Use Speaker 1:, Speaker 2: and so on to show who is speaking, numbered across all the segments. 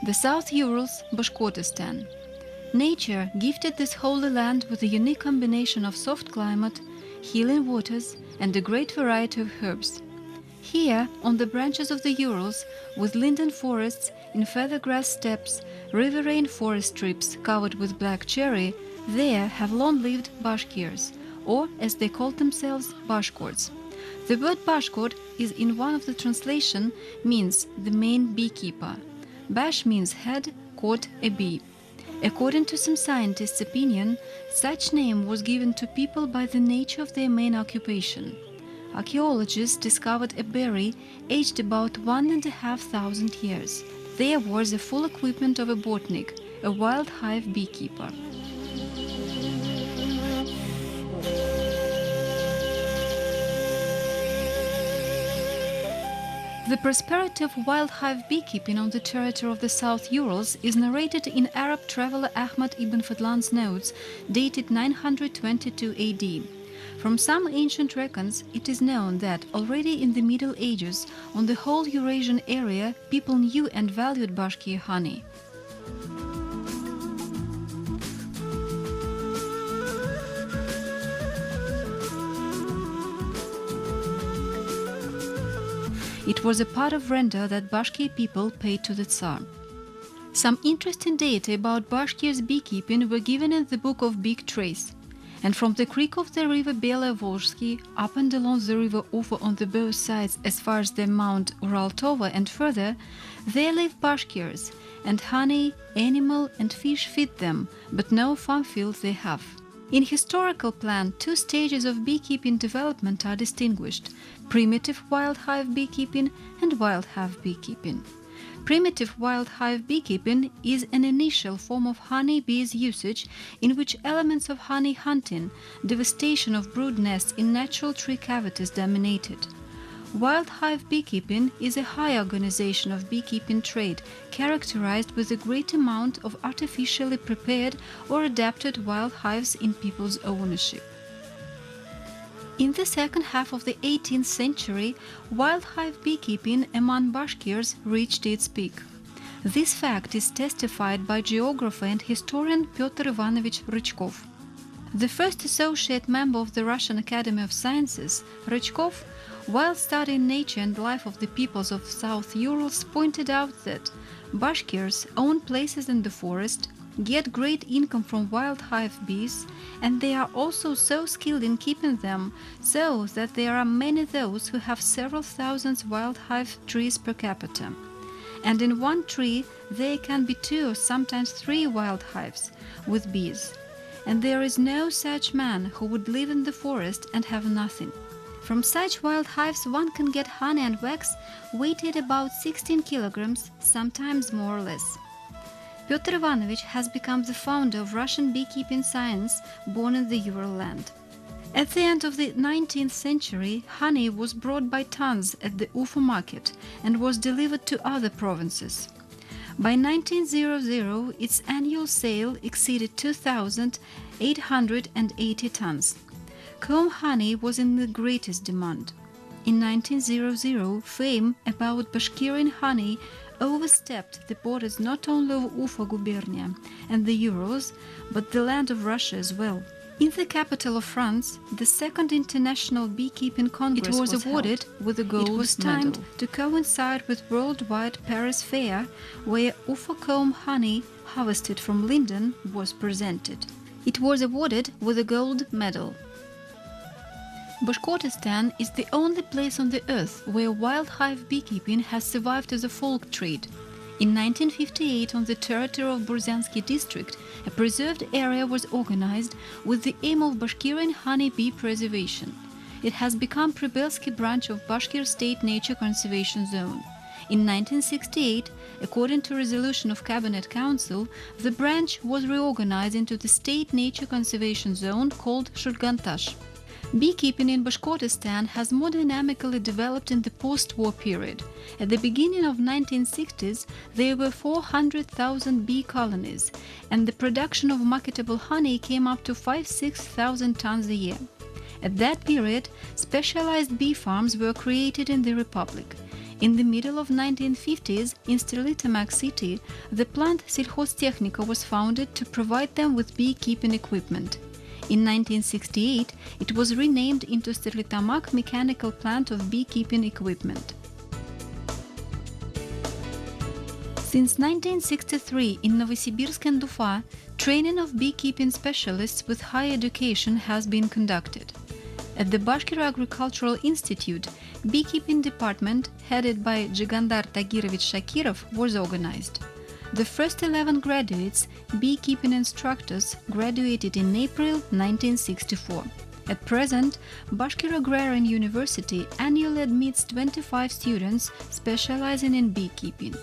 Speaker 1: The South Urals, Bashkortostan. Nature gifted this holy land with a unique combination of soft climate, healing waters, and a great variety of herbs. Here, on the branches of the Urals, with linden forests, in feather grass steppes, riverine forest strips covered with black cherry, there have long-lived Bashkirs, or as they called themselves, Bashkorts. The word Bashkort is in one of the translation means the main beekeeper. Bash means head, Kort a bee. According to some scientists' opinion, such name was given to people by the nature of their main occupation. Archaeologists discovered a berry aged about 1,500 years. There was the full equipment of a botnik, a wild hive beekeeper. The prosperity of wild hive beekeeping on the territory of the South Urals is narrated in Arab traveler Ahmad ibn Fadlan's notes dated 922 AD. From some ancient records, it is known that already in the Middle Ages, on the whole Eurasian area, people knew and valued Bashkir honey. It was a part of render that Bashkir people paid to the Tsar. Some interesting data about Bashkir's beekeeping were given in the book of Big Trace. And from the creek of the river Belaya Volsky up and along the river Ufa on the both sides as far as the Mount Uraltova and further, there live Bashkirs, and honey, animal and fish feed them, but no farm field they have. In historical plan, two stages of beekeeping development are distinguished: primitive wild hive beekeeping and wild hive beekeeping. Primitive wild hive beekeeping is an initial form of honey bees usage in which elements of honey hunting, devastation of brood nests in natural tree cavities dominated. Wild hive beekeeping is a high organization of beekeeping trade characterized with a great amount of artificially prepared or adapted wild hives in people's ownership. In the second half of the 18th century, wild hive beekeeping among Bashkirs reached its peak. This fact is testified by geographer and historian Pyotr Ivanovich Rычkov. The first associate member of the Russian Academy of Sciences, Rычkov, while studying nature and life of the peoples of South Urals, pointed out that Bashkirs own places in the forest, get great income from wild hive bees, and they are also so skilled in keeping them so that there are many those who have several thousands wild hive trees per capita. And in one tree there can be 2 or sometimes 3 wild hives with bees. And there is no such man who would live in the forest and have nothing. From such wild hives one can get honey and wax weighted about 16 kilograms, sometimes more or less. Pyotr Ivanovich has become the founder of Russian beekeeping science, born in the Ural land. At the end of the 19th century, honey was brought by tons at the Ufa market and was delivered to other provinces. By 1900, its annual sale exceeded 2,880 tons. Comb honey was in the greatest demand. In 1900, fame about Bashkirian honey overstepped the borders not only of Ufa gubernia and the Urals, but the land of Russia as well. In the capital of France, the Second International Beekeeping Congress was awarded with a gold medal. It was timed to coincide with Worldwide Paris Fair, where Ufa comb honey harvested from linden was presented. It was awarded with a gold medal. Bashkortostan is the only place on the earth where wild hive beekeeping has survived as a folk trade. In 1958, on the territory of Burziansky district, a preserved area was organized with the aim of Bashkirian honey bee preservation. It has become Pribelsky branch of Bashkir State Nature Conservation Zone. In 1968, according to resolution of Cabinet Council, the branch was reorganized into the State Nature Conservation Zone called Shurgantash. Beekeeping in Bashkortostan has more dynamically developed in the post-war period. At the beginning of 1960s, there were 400,000 bee colonies, and the production of marketable honey came up to 5,000–6,000 tons a year. At that period, specialized bee farms were created in the Republic. In the middle of 1950s, in Sterlitamak city, the plant Sельхозтехника was founded to provide them with beekeeping equipment. In 1968, it was renamed into Sterlitamak Mechanical Plant of Beekeeping Equipment. Since 1963, in Novosibirsk and Ufa, training of beekeeping specialists with higher education has been conducted. At the Bashkir Agricultural Institute, beekeeping department, headed by Jigandar Tagirovich Shakirov, was organized. The first 11 graduates, beekeeping instructors, graduated in April 1964. At present, Bashkir Agrarian University annually admits 25 students specializing in beekeeping.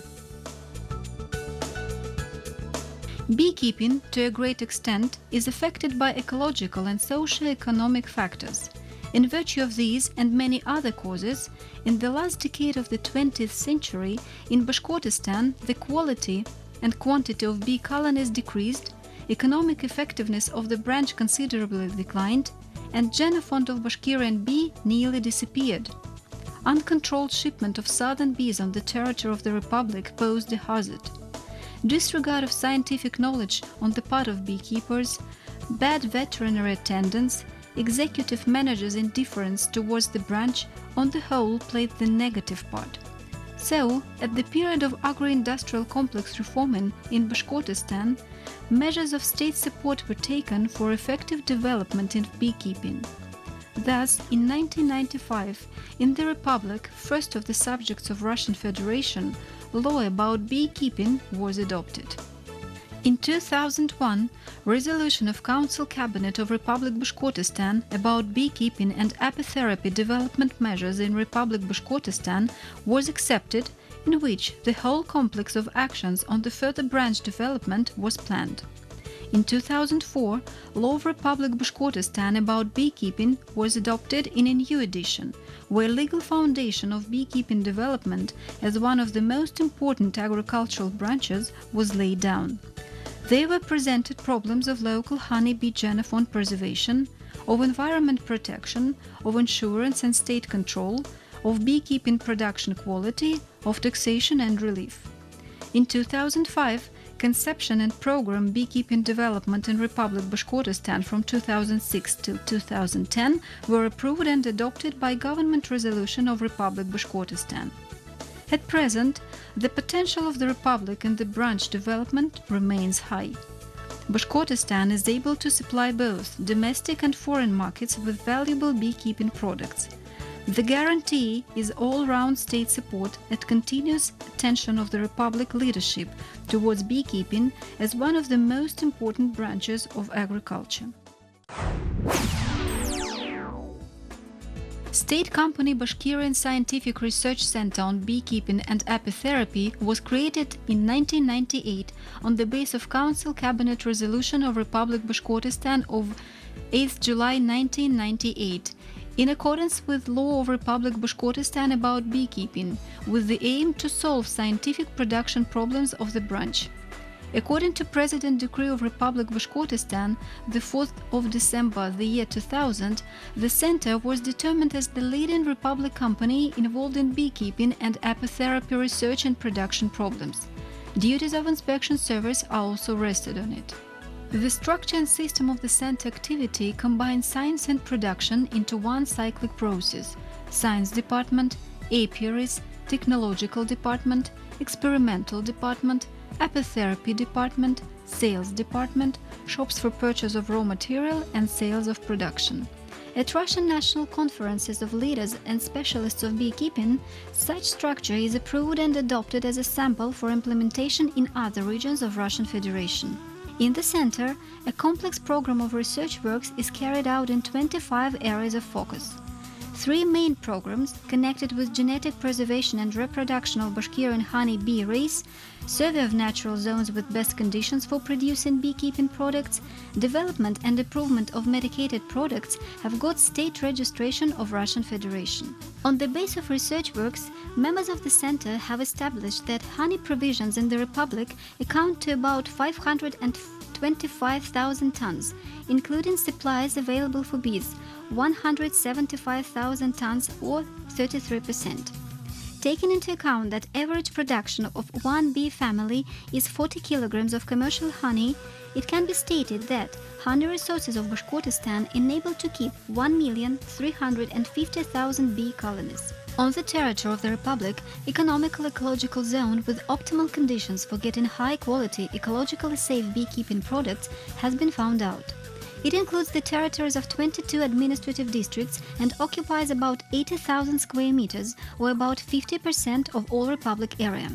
Speaker 1: Beekeeping, to a great extent, is affected by ecological and socio-economic factors. In virtue of these and many other causes, in the last decade of the 20th century, in Bashkortostan, the quality and quantity of bee colonies decreased, economic effectiveness of the branch considerably declined, and genofond of Bashkirian bee nearly disappeared. Uncontrolled shipment of southern bees on the territory of the Republic posed a hazard. Disregard of scientific knowledge on the part of beekeepers, bad veterinary attendance, executive managers' indifference towards the branch on the whole played the negative part. So, at the period of agro-industrial complex reforming in Bashkortostan, measures of state support were taken for effective development in beekeeping. Thus, in 1995, in the Republic, first of the subjects of Russian Federation, law about beekeeping was adopted. In 2001, resolution of Council Cabinet of Republic Bashkortostan about beekeeping and apitherapy development measures in Republic Bashkortostan was accepted, in which the whole complex of actions on the further branch development was planned. In 2004, Law of Republic Bashkortostan about beekeeping was adopted in a new edition, where legal foundation of beekeeping development as one of the most important agricultural branches was laid down. There were presented problems of local honey-bee genofond preservation, of environment protection, of insurance and state control, of beekeeping production quality, of taxation and relief. In 2005, conception and program beekeeping development in Republic Bashkortostan from 2006 to 2010 were approved and adopted by government resolution of Republic Bashkortostan. At present, the potential of the Republic in the branch development remains high. Bashkortostan is able to supply both domestic and foreign markets with valuable beekeeping products. The guarantee is all-round state support and continuous attention of the Republic leadership towards beekeeping as one of the most important branches of agriculture. State company Bashkirian Scientific Research Center on Beekeeping and Apitherapy was created in 1998 on the base of Council Cabinet Resolution of Republic Bashkortostan of 8 July 1998, in accordance with Law of Republic Bashkortostan about beekeeping, with the aim to solve scientific production problems of the branch. According to President Decree of Republic Bashkortostan, the 4th of December, the year 2000, the center was determined as the leading Republic company involved in beekeeping and apitherapy research and production problems. Duties of inspection service are also rested on it. The structure and system of the center activity combines science and production into one cyclic process: science department, apiaries, technological department, experimental department, apitherapy department, sales department, shops for purchase of raw material and sales of production. At Russian national conferences of leaders and specialists of beekeeping, such structure is approved and adopted as a sample for implementation in other regions of Russian Federation. In the center, a complex program of research works is carried out in 25 areas of focus. 3 main programs connected with genetic preservation and reproduction of Bashkirian honey bee race, survey of natural zones with best conditions for producing beekeeping products, development and improvement of medicated products have got state registration of Russian Federation. On the base of research works, members of the center have established that honey provisions in the Republic account to about 525,000 tons, including supplies available for bees, 175,000 tons or 33%. Taking into account that average production of one bee family is 40 kilograms of commercial honey, it can be stated that honey resources of Bashkortostan enable to keep 1,350,000 bee colonies. On the territory of the Republic, economical ecological zone with optimal conditions for getting high-quality, ecologically safe beekeeping products has been found out. It includes the territories of 22 administrative districts and occupies about 80,000 square meters, or about 50% of all Republic area.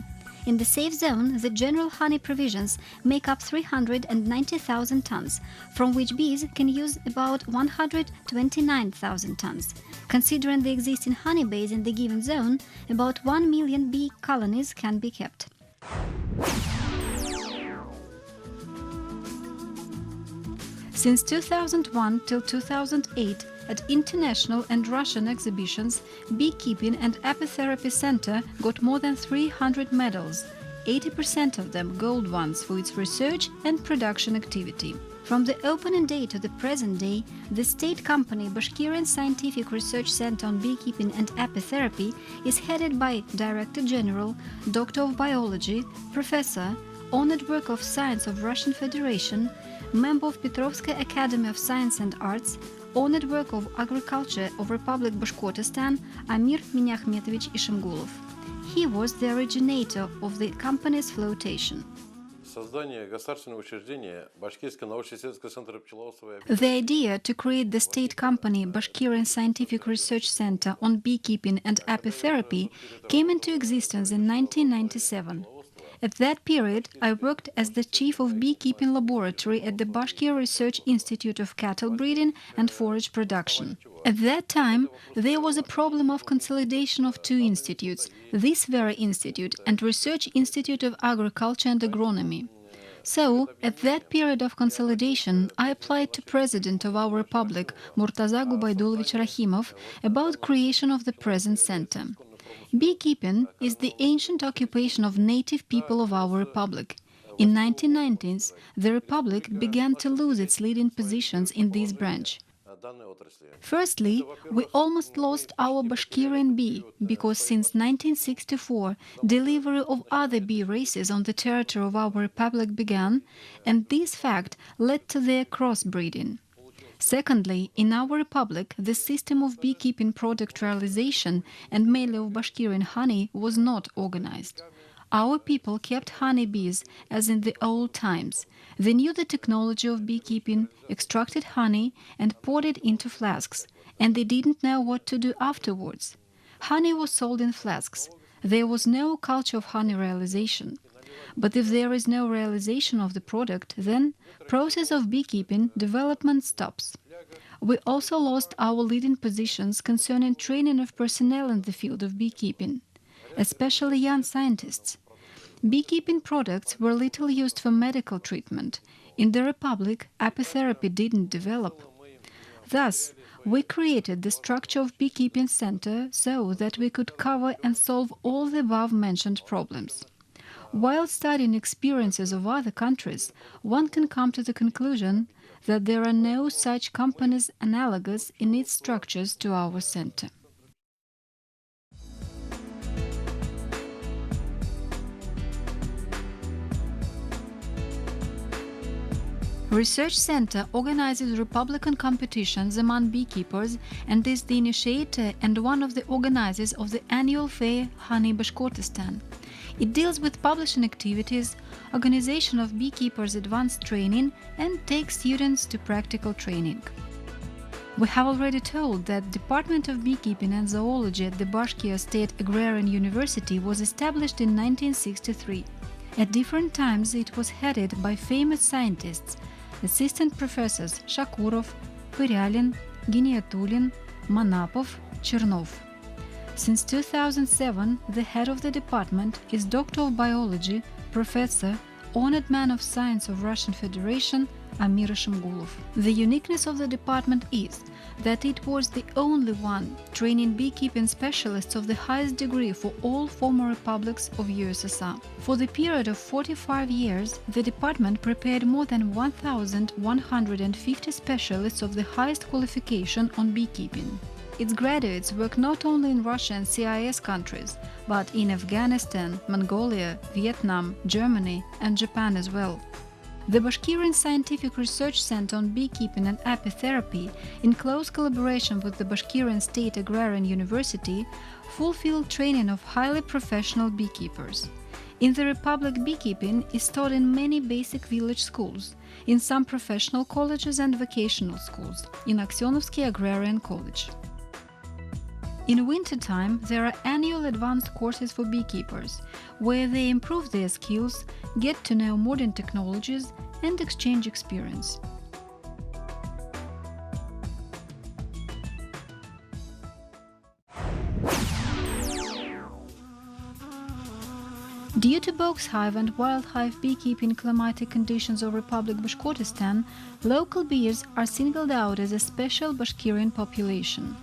Speaker 1: In the safe zone, the general honey provisions make up 390,000 tons, from which bees can use about 129,000 tons. Considering the existing honey base in the given zone, about 1 million bee colonies can be kept. Since 2001 till 2008, at international and Russian exhibitions, Beekeeping and Apitherapy Center got more than 300 medals, 80% of them gold ones for its research and production activity. From the opening day to the present day, the state company Bashkirian Scientific Research Center on Beekeeping and Apitherapy is headed by Director General, Doctor of Biology, Professor, Honored Work of Science of Russian Federation, Member of Petrovskaya Academy of Science and Arts, Honored Work of Agriculture of Republic Bashkortostan, Amir Miniachmetovich Ishimgulov. He was the originator of the company's flotation. The idea to create the state company Bashkirian Scientific Research Center on Beekeeping and Apitherapy came into existence in 1997. At that period, I worked as the chief of beekeeping laboratory at the Bashkir Research Institute of Cattle Breeding and Forage Production. At that time, there was a problem of consolidation of two institutes, this very institute and Research Institute of Agriculture and Agronomy. So, at that period of consolidation, I applied to President of our Republic, Murtaza Gubaidulovich Rahimov, about creation of the present center. Beekeeping is the ancient occupation of native people of our Republic. In 1990s, the Republic began to lose its leading positions in this branch. Firstly, we almost lost our Bashkirian bee, because since 1964, delivery of other bee races on the territory of our Republic began, and this fact led to their crossbreeding. Secondly, in our Republic, the system of beekeeping product realization and mainly of Bashkirian honey was not organized. Our people kept honeybees as in the old times. They knew the technology of beekeeping, extracted honey and poured it into flasks, and they didn't know what to do afterwards. Honey was sold in flasks. There was no culture of honey realization. But if there is no realization of the product, then process of beekeeping development stops. We also lost our leading positions concerning training of personnel in the field of beekeeping, especially young scientists. Beekeeping products were little used for medical treatment. In the Republic, apitherapy didn't develop. Thus, we created the structure of Beekeeping Center so that we could cover and solve all the above-mentioned problems. While studying experiences of other countries, one can come to the conclusion that there are no such companies analogous in its structures to our center. Research Center organizes Republican competitions among beekeepers and is the initiator and one of the organizers of the annual fair Honey Bashkortostan. It deals with publishing activities, organization of beekeepers' advanced training, and takes students to practical training. We have already told that Department of Beekeeping and Zoology at the Bashkir State Agrarian University was established in 1963. At different times it was headed by famous scientists, assistant professors Shakurov, Pyryalin, Giniatulin, Manapov, Chernov. Since 2007, the head of the department is Doctor of Biology, Professor, Honored Man of Science of Russian Federation, Amir Ishimgulov. The uniqueness of the department is that it was the only one training beekeeping specialists of the highest degree for all former republics of USSR. For the period of 45 years, the department prepared more than 1,150 specialists of the highest qualification on beekeeping. Its graduates work not only in Russia and CIS countries, but in Afghanistan, Mongolia, Vietnam, Germany, and Japan as well. The Bashkirian Scientific Research Center on Beekeeping and Apitherapy, in close collaboration with the Bashkirian State Agrarian University, fulfill training of highly professional beekeepers. In the Republic, beekeeping is taught in many basic village schools, in some professional colleges and vocational schools, in Aksionovsky Agrarian College. In wintertime, there are annual advanced courses for beekeepers, where they improve their skills, get to know modern technologies, and exchange experience. Due to box hive and wild hive beekeeping climatic conditions of Republic Bashkortostan, local bees are singled out as a special Bashkirian population.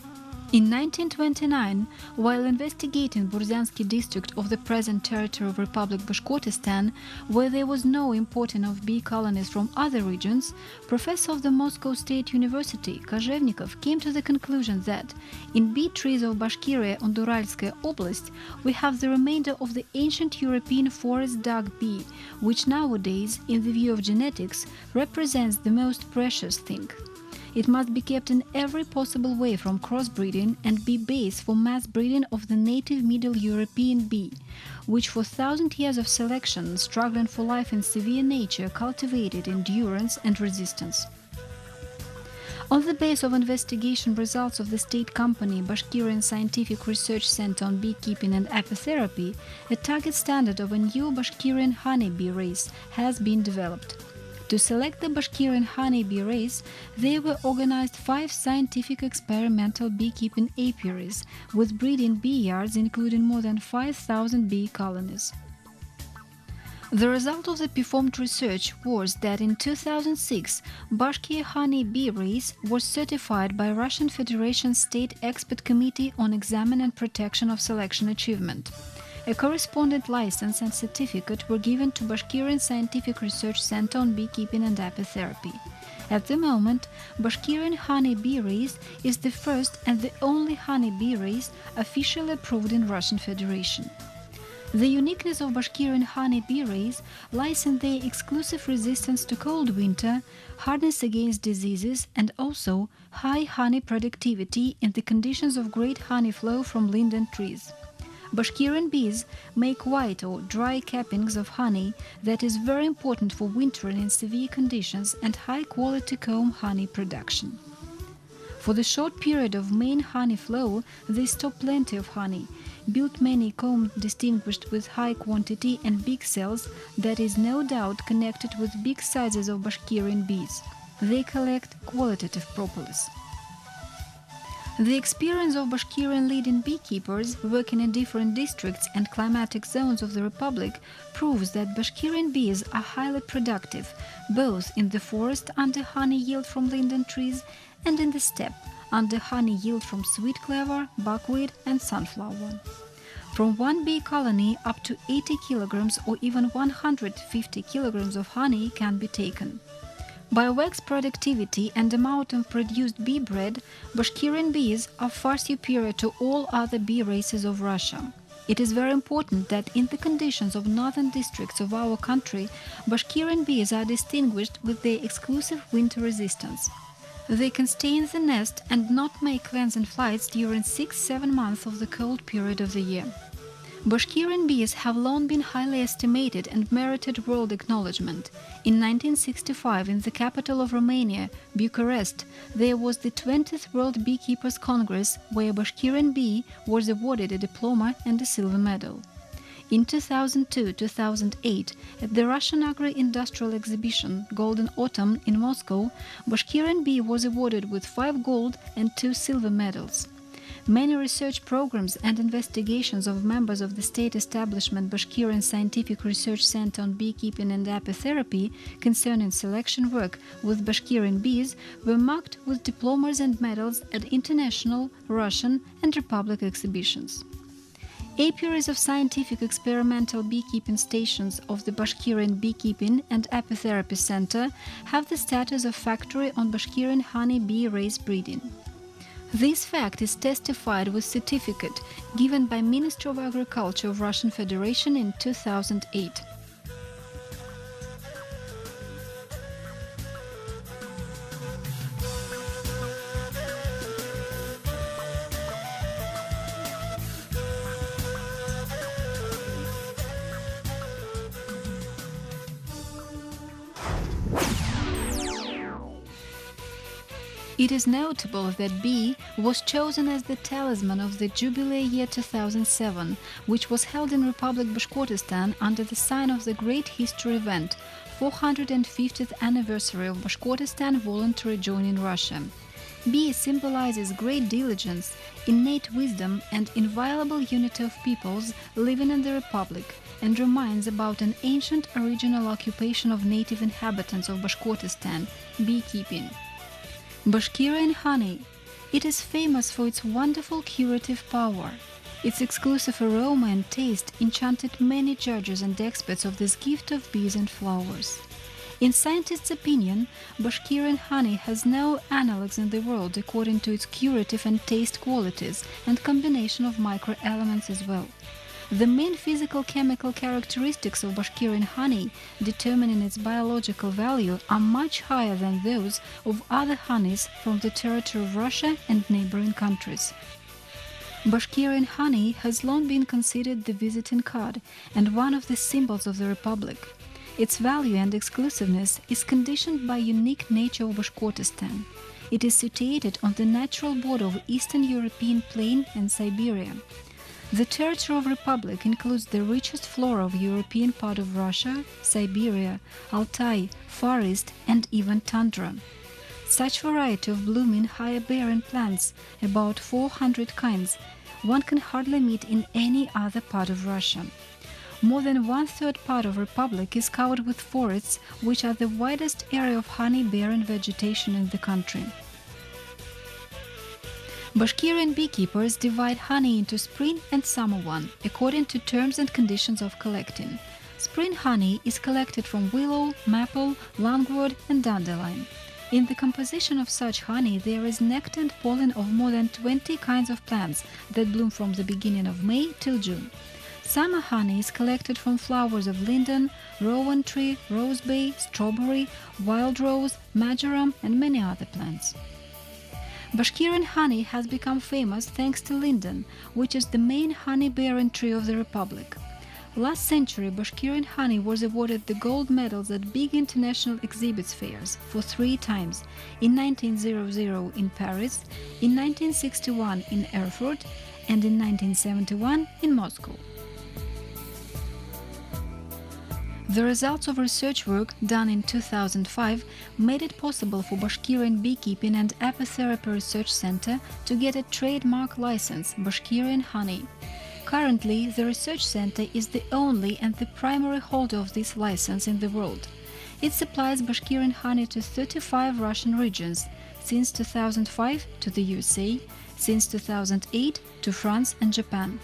Speaker 1: In 1929, while investigating Burziansky district of the present territory of Republic Bashkortostan, where there was no importing of bee colonies from other regions, professor of the Moscow State University Kozhevnikov came to the conclusion that in bee trees of Bashkiria and Uralskaya Oblast we have the remainder of the ancient European forest dog bee, which nowadays, in the view of genetics, represents the most precious thing. It must be kept in every possible way from crossbreeding and be base for mass breeding of the native Middle European bee, which for 1,000 years of selection, struggling for life in severe nature, cultivated endurance and resistance. On the basis of investigation results of the state company Bashkirian Scientific Research Center on Beekeeping and Apitherapy, a target standard of a new Bashkirian honeybee race has been developed. To select the Bashkirian honeybee race, there were organized 5 scientific experimental beekeeping apiaries with breeding bee yards including more than 5,000 bee colonies. The result of the performed research was that in 2006, Bashkir honey bee race was certified by Russian Federation State Expert Committee on Examination and Protection of Selection Achievement. A correspondent license and certificate were given to Bashkirian Scientific Research Center on Beekeeping and Apitherapy. At the moment, Bashkirian honey bee race is the first and the only honey bee race officially approved in Russian Federation. The uniqueness of Bashkirian honey bee race lies in their exclusive resistance to cold winter, hardness against diseases, and also high honey productivity in the conditions of great honey flow from linden trees. Bashkirian bees make white or dry cappings of honey that is very important for wintering in severe conditions and high-quality comb honey production. For the short period of main honey flow, they store plenty of honey, build many combs distinguished with high quantity and big cells that is no doubt connected with big sizes of Bashkirian bees. They collect qualitative propolis. The experience of Bashkirian leading beekeepers working in different districts and climatic zones of the Republic proves that Bashkirian bees are highly productive, both in the forest under honey yield from linden trees and in the steppe under honey yield from sweet clover, buckwheat and sunflower. From one bee colony up to 80 kilograms or even 150 kilograms of honey can be taken. By wax productivity and amount of produced bee bread, Bashkirian bees are far superior to all other bee races of Russia. It is very important that in the conditions of northern districts of our country, Bashkirian bees are distinguished with their exclusive winter resistance. They can stay in the nest and not make cleansing flights during 6-7 months of the cold period of the year. Bashkirian bees have long been highly estimated and merited world acknowledgement. In 1965, in the capital of Romania, Bucharest, there was the 20th World Beekeepers' Congress, where a Bashkirian bee was awarded a diploma and a silver medal. In 2002-2008, at the Russian Agri-Industrial Exhibition Golden Autumn in Moscow, Bashkirian bee was awarded with 5 gold and 2 silver medals. Many research programs and investigations of members of the state establishment Bashkirian Scientific Research Center on Beekeeping and Apitherapy concerning selection work with Bashkirian bees were marked with diplomas and medals at international, Russian and Republic exhibitions. Apiaries of scientific experimental beekeeping stations of the Bashkirian Beekeeping and Apitherapy Center have the status of factory on Bashkirian honey bee race breeding. This fact is testified with certificate given by Ministry of Agriculture of Russian Federation in 2008. It is notable that bee was chosen as the talisman of the Jubilee year 2007, which was held in Republic Bashkortostan under the sign of the great history event, 450th anniversary of Bashkortostan voluntary joining Russia. Bee symbolizes great diligence, innate wisdom and inviolable unity of peoples living in the Republic, and reminds about an ancient original occupation of native inhabitants of Bashkortostan, beekeeping. Bashkirian honey. It is famous for its wonderful curative power. Its exclusive aroma and taste enchanted many judges and experts of this gift of bees and flowers. In scientists' opinion, Bashkirian honey has no analogues in the world according to its curative and taste qualities and combination of microelements as well. The main physical-chemical characteristics of Bashkirian honey, determining its biological value, are much higher than those of other honeys from the territory of Russia and neighboring countries. Bashkirian honey has long been considered the visiting card and one of the symbols of the Republic. Its value and exclusiveness is conditioned by unique nature of Bashkortostan. It is situated on the natural border of Eastern European plain and Siberia. The territory of Republic includes the richest flora of European part of Russia, Siberia, Altai, Far East and even tundra. Such variety of blooming high-bearing plants, about 400 kinds, one can hardly meet in any other part of Russia. More than one-third part of Republic is covered with forests, which are the widest area of honey-bearing vegetation in the country. Bashkirian beekeepers divide honey into spring and summer one, according to terms and conditions of collecting. Spring honey is collected from willow, maple, lungwort and dandelion. In the composition of such honey there is nectar and pollen of more than 20 kinds of plants that bloom from the beginning of May till June. Summer honey is collected from flowers of linden, rowan tree, rosebay, strawberry, wild rose, marjoram and many other plants. Bashkirian honey has become famous thanks to linden, which is the main honey-bearing tree of the Republic. Last century, Bashkirian honey was awarded the gold medals at big international exhibits fairs for 3 times, in 1900 in Paris, in 1961 in Erfurt, and in 1971 in Moscow. The results of research work done in 2005 made it possible for Bashkirian Beekeeping and Apitherapy Research Center to get a trademark license, Bashkirian Honey. Currently, the research center is the only and the primary holder of this license in the world. It supplies Bashkirian honey to 35 Russian regions, since 2005 to the USA, since 2008 to France and Japan.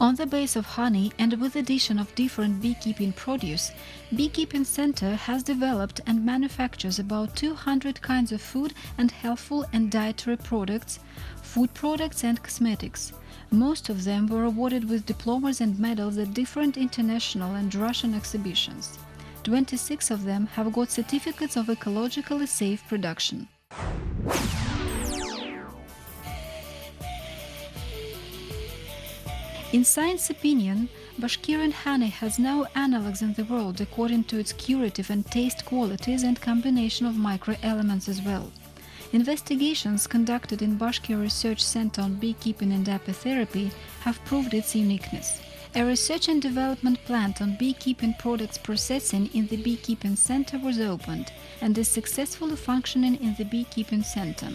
Speaker 1: On the base of honey and with addition of different beekeeping produce, Beekeeping Center has developed and manufactures about 200 kinds of food and healthful and dietary products, food products and cosmetics. Most of them were awarded with diplomas and medals at different international and Russian exhibitions. 26 of them have got certificates of ecologically safe production. In science opinion, Bashkirian honey has no analogues in the world according to its curative and taste qualities and combination of microelements as well. Investigations conducted in Bashkir Research Center on Beekeeping and Apitherapy have proved its uniqueness. A research and development plant on beekeeping products processing in the Beekeeping Center was opened and is successfully functioning in the Beekeeping Center.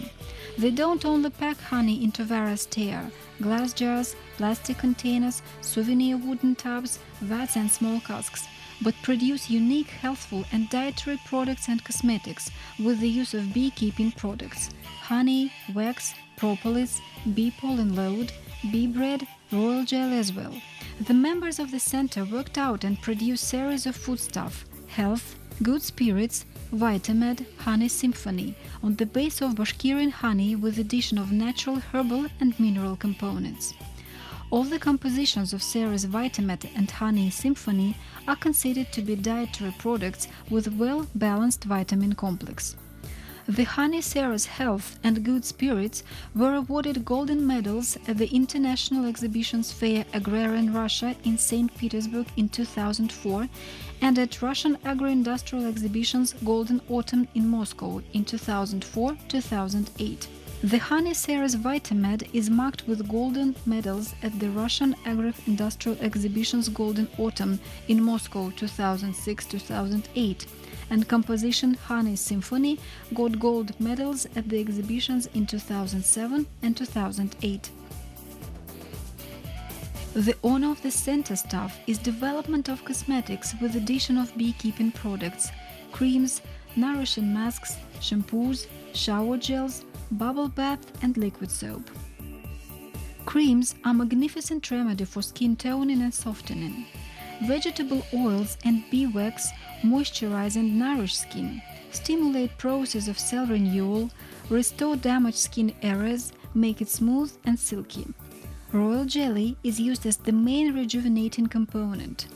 Speaker 1: They don't only pack honey into various tier, glass jars, plastic containers, souvenir wooden tubs, vats and small casks, but produce unique healthful and dietary products and cosmetics with the use of beekeeping products: honey, wax, propolis, bee pollen load, bee bread, royal jelly as well. The members of the center worked out and produced series of foodstuff, health, good spirits, Vitamed Honey Symphony on the base of Bashkirian honey with addition of natural herbal and mineral components. All the compositions of series Vitamed and Honey Symphony are considered to be dietary products with well-balanced vitamin complex. The Honey Series Health and Good Spirits were awarded golden medals at the International Exhibitions Fair Agrarian Russia in St. Petersburg in 2004 and at Russian Agro-Industrial Exhibitions Golden Autumn in Moscow in 2004-2008. The Honey Series Vitamed is marked with golden medals at the Russian Agro-Industrial Exhibitions Golden Autumn in Moscow 2006-2008, and composition Honey Symphony got gold medals at the exhibitions in 2007 and 2008. The honor of the center staff is development of cosmetics with addition of beekeeping products, creams, nourishing masks, shampoos, shower gels, bubble bath and liquid soap. Creams are magnificent remedy for skin toning and softening. Vegetable oils and bee wax moisturize and nourish skin, stimulate process of cell renewal, restore damaged skin areas, make it smooth and silky. Royal jelly is used as the main rejuvenating component.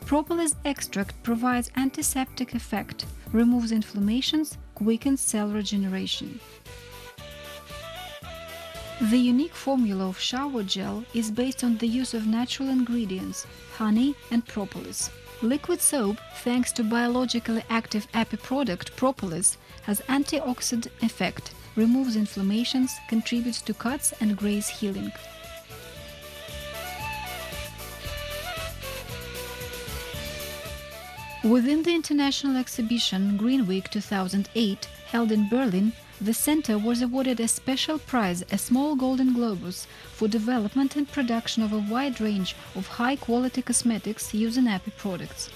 Speaker 1: Propolis extract provides antiseptic effect, removes inflammations, quickens cell regeneration. The unique formula of shower gel is based on the use of natural ingredients, honey and propolis. Liquid soap, thanks to biologically active api-product propolis, has antioxidant effect, removes inflammations, contributes to cuts and graze healing. Within the international exhibition Green Week 2008, held in Berlin, the center was awarded a special prize, a small golden globus, for development and production of a wide range of high-quality cosmetics using api products.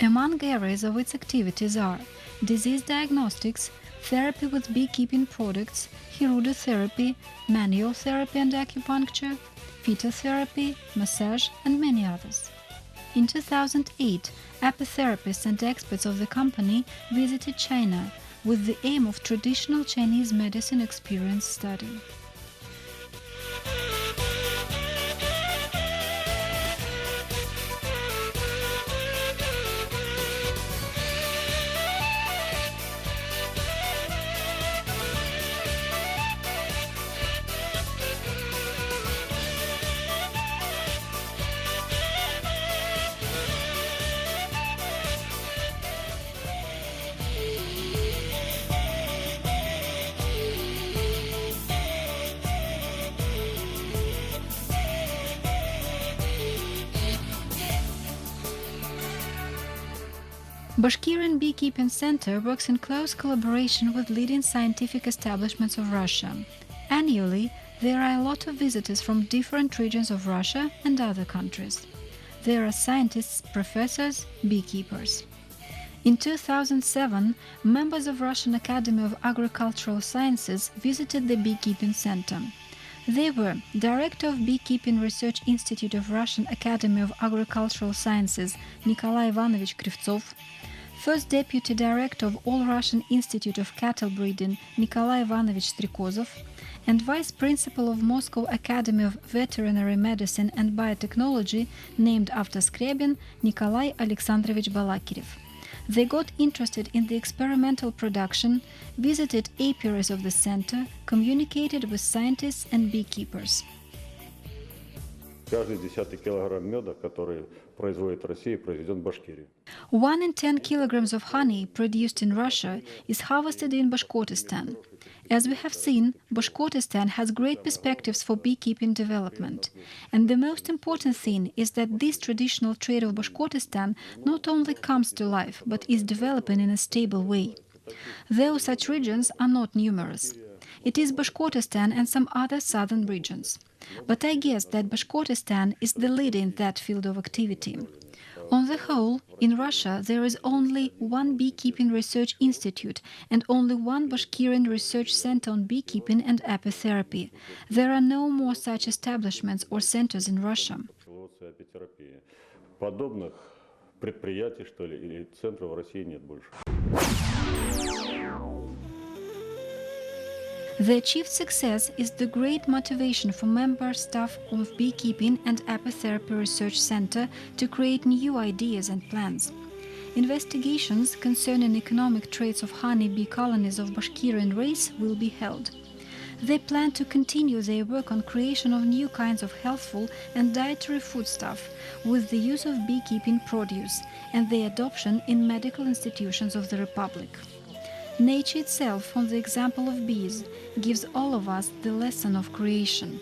Speaker 1: Among areas of its activities are disease diagnostics, therapy with beekeeping products, hirudotherapy, manual therapy and acupuncture, phytotherapy, massage, and many others. In 2008, apotherapists and experts of the company visited China with the aim of traditional Chinese medicine experience study. Bashkirian Beekeeping Center works in close collaboration with leading scientific establishments of Russia. Annually, there are a lot of visitors from different regions of Russia and other countries. There are scientists, professors, beekeepers. In 2007, members of Russian Academy of Agricultural Sciences visited the Beekeeping Center. They were Director of Beekeeping Research Institute of Russian Academy of Agricultural Sciences Nikolai Ivanovich Krivtsov, First Deputy Director of All-Russian Institute of Cattle Breeding Nikolai Ivanovich Strikozov, and Vice Principal of Moscow Academy of Veterinary Medicine and Biotechnology, named after Skrebin, Nikolai Alexandrovich Balakirev. They got interested in the experimental production, visited apiaries of the center, communicated with scientists and beekeepers.
Speaker 2: Каждый 10-й килограмм меда, который производит Россия, произведен в Башкирии.
Speaker 1: 1 in 10 kilograms of honey produced in Russia is harvested in Bashkortostan. As we have seen, Bashkortostan has great perspectives for beekeeping development. And the most important thing is that this traditional trade of Bashkortostan not only comes to life, but is developing in a stable way. Though such regions are not numerous. It is Bashkortostan and some other southern regions. But I guess that Bashkortostan is the leader in that field of activity. On the whole, in Russia there is only one beekeeping research institute and only one Bashkirian research center on beekeeping and apitherapy. There are no more such establishments or centers in Russia.
Speaker 2: Подобных предприятий, что ли, или центров в России нет больше.
Speaker 1: The achieved success is the great motivation for member staff of Beekeeping and Apitherapy Research Center to create new ideas and plans. Investigations concerning economic traits of honeybee colonies of Bashkirian race will be held. They plan to continue their work on creation of new kinds of healthful and dietary foodstuff with the use of beekeeping produce and their adoption in medical institutions of the Republic. Nature itself, from the example of bees, gives all of us the lesson of creation.